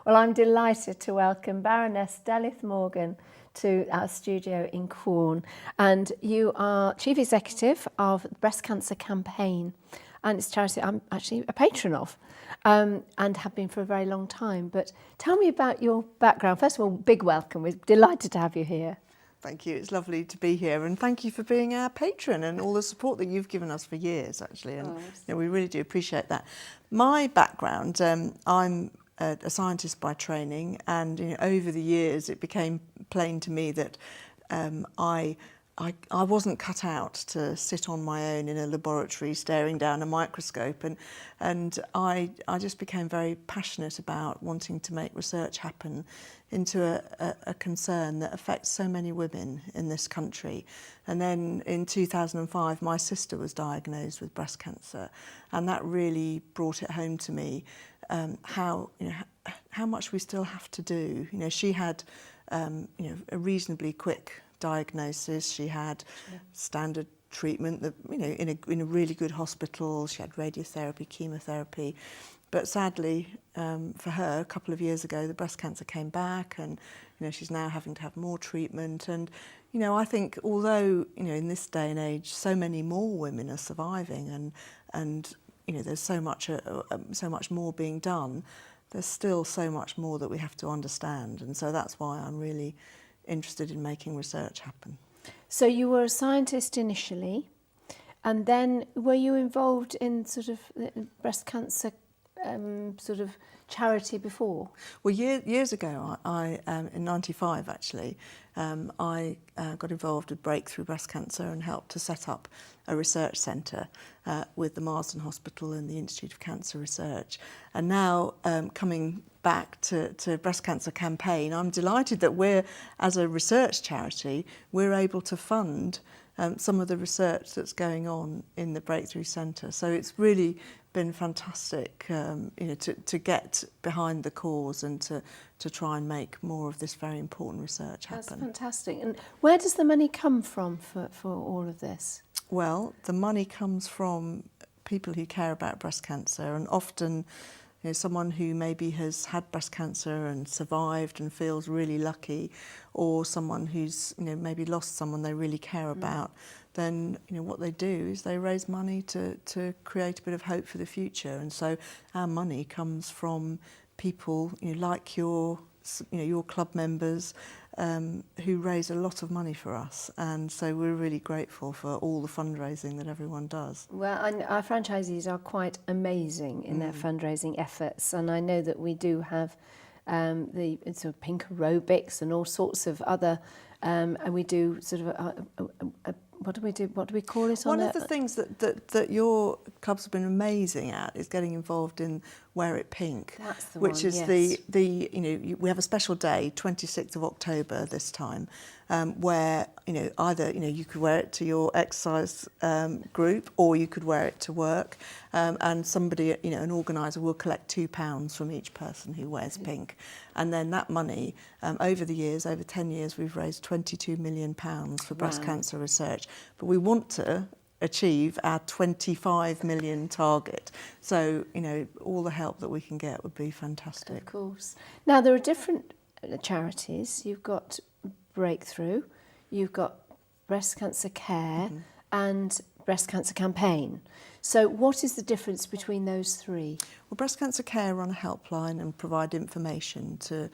Well, I'm delighted to welcome Baroness Delyth Morgan to our studio in Quorn. And you are Chief Executive of the Breast Cancer Campaign. And it's a charity I'm actually a patron of and have been for a very long time. But tell me about your background. First of all, big welcome. We're delighted to have you here. Thank you. It's lovely to be here, and thank you for being our patron and all the support that you've given us for years, actually. And we really do appreciate that. My background, I'm a scientist by training, and over the years it became plain to me that I wasn't cut out to sit on my own in a laboratory staring down a microscope, and I just became very passionate about wanting to make research happen into a concern that affects so many women in this country. And then in 2005 my sister was diagnosed with breast cancer, and that really brought it home to me how much we still have to do. She had a reasonably quick diagnosis. She had standard treatment that in a really good hospital. She had radiotherapy, chemotherapy, but sadly for her, a couple of years ago, the breast cancer came back, and she's now having to have more treatment. And I think although in this day and age so many more women are surviving, and there's so much more being done, there's still so much more that we have to understand. And so that's why I'm really interested in making research happen. So you were a scientist initially, and then were you involved in sort of breast cancer sort of charity before? Well, years ago, I in '95 actually, I got involved with Breakthrough Breast Cancer and helped to set up a research centre with the Marsden Hospital and the Institute of Cancer Research. And now coming back to Breast Cancer Campaign, I'm delighted that we're, as a research charity, we're able to fund some of the research that's going on in the Breakthrough Centre. So it's really been fantastic, to get behind the cause and to try and make more of this very important research happen. That's fantastic. And where does the money come from for all of this? Well, the money comes from people who care about breast cancer, and often someone who maybe has had breast cancer and survived and feels really lucky, or someone who's maybe lost someone they really care about. Then what they do is they raise money to create a bit of hope for the future. And so our money comes from people like your club members who raise a lot of money for us, and so we're really grateful for all the fundraising that everyone does. Well, and our franchisees are quite amazing in their fundraising efforts, and I know that we do have the sort of pink aerobics and all sorts of other, and we do sort of what do we do? What do we call it? One of the things that your clubs have been amazing at is getting involved in Wear It Pink. That's the which one, is yes. We have a special day, 26th of October this time, where either you could wear it to your exercise group, or you could wear it to work, and somebody an organiser will collect £2 from each person who wears pink, and then that money over the years, over 10 years, we've raised £22 million for breast cancer research. But we want to achieve our 25 million target. So, all the help that we can get would be fantastic. Of course. Now, there are different charities. You've got Breakthrough, you've got Breast Cancer Care, and Breast Cancer Campaign. So what is the difference between those three? Well, Breast Cancer Care run a helpline and provide information to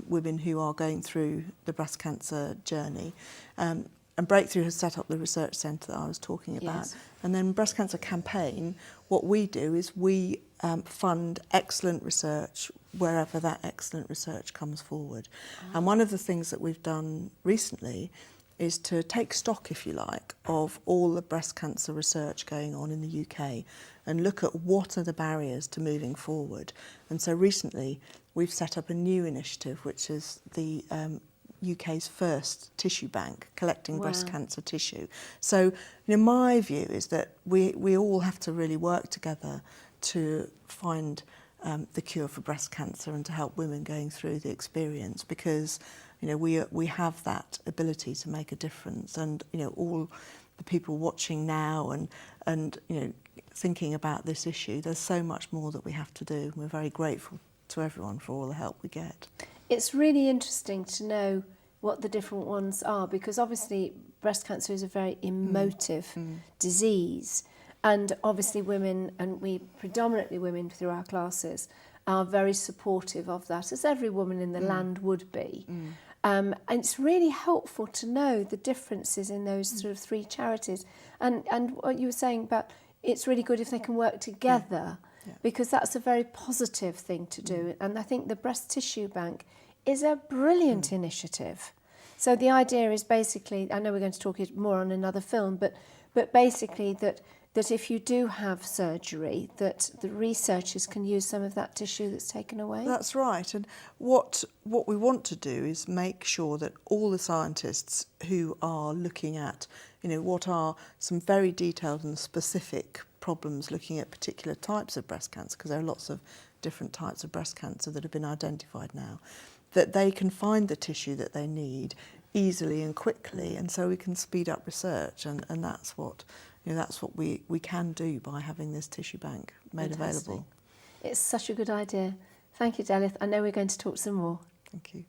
women who are going through the breast cancer journey. And Breakthrough has set up the research centre that I was talking about. Yes. And then Breast Cancer Campaign, what we do is we fund excellent research wherever that excellent research comes forward. And one of the things that we've done recently is to take stock, if you like, of all the breast cancer research going on in the UK and look at what are the barriers to moving forward. And so recently we've set up a new initiative, which is the UK's first tissue bank collecting breast cancer tissue. So, my view is that we all have to really work together to find the cure for breast cancer and to help women going through the experience, because we have that ability to make a difference. And all the people watching now and thinking about this issue, there's so much more that we have to do. We're very grateful to everyone for all the help we get. It's really interesting to know what the different ones are, because obviously breast cancer is a very emotive disease, and obviously women, and we predominantly women through our classes, are very supportive of that, as every woman in the land would be. And it's really helpful to know the differences in those sort of three charities. And what you were saying about, it's really good if they can work together, because that's a very positive thing to do. And I think the Breast Tissue Bank is a brilliant initiative. So the idea is basically, I know we're going to talk more on another film, but basically that if you do have surgery, that the researchers can use some of that tissue that's taken away. That's right. And what we want to do is make sure that all the scientists who are looking at, what are some very detailed and specific problems looking at particular types of breast cancer, because there are lots of different types of breast cancer that have been identified now, that they can find the tissue that they need easily and quickly, and so we can speed up research, and that's what we can do by having this tissue bank made available. It's such a good idea. Thank you, Delyth. I know we're going to talk some more. Thank you.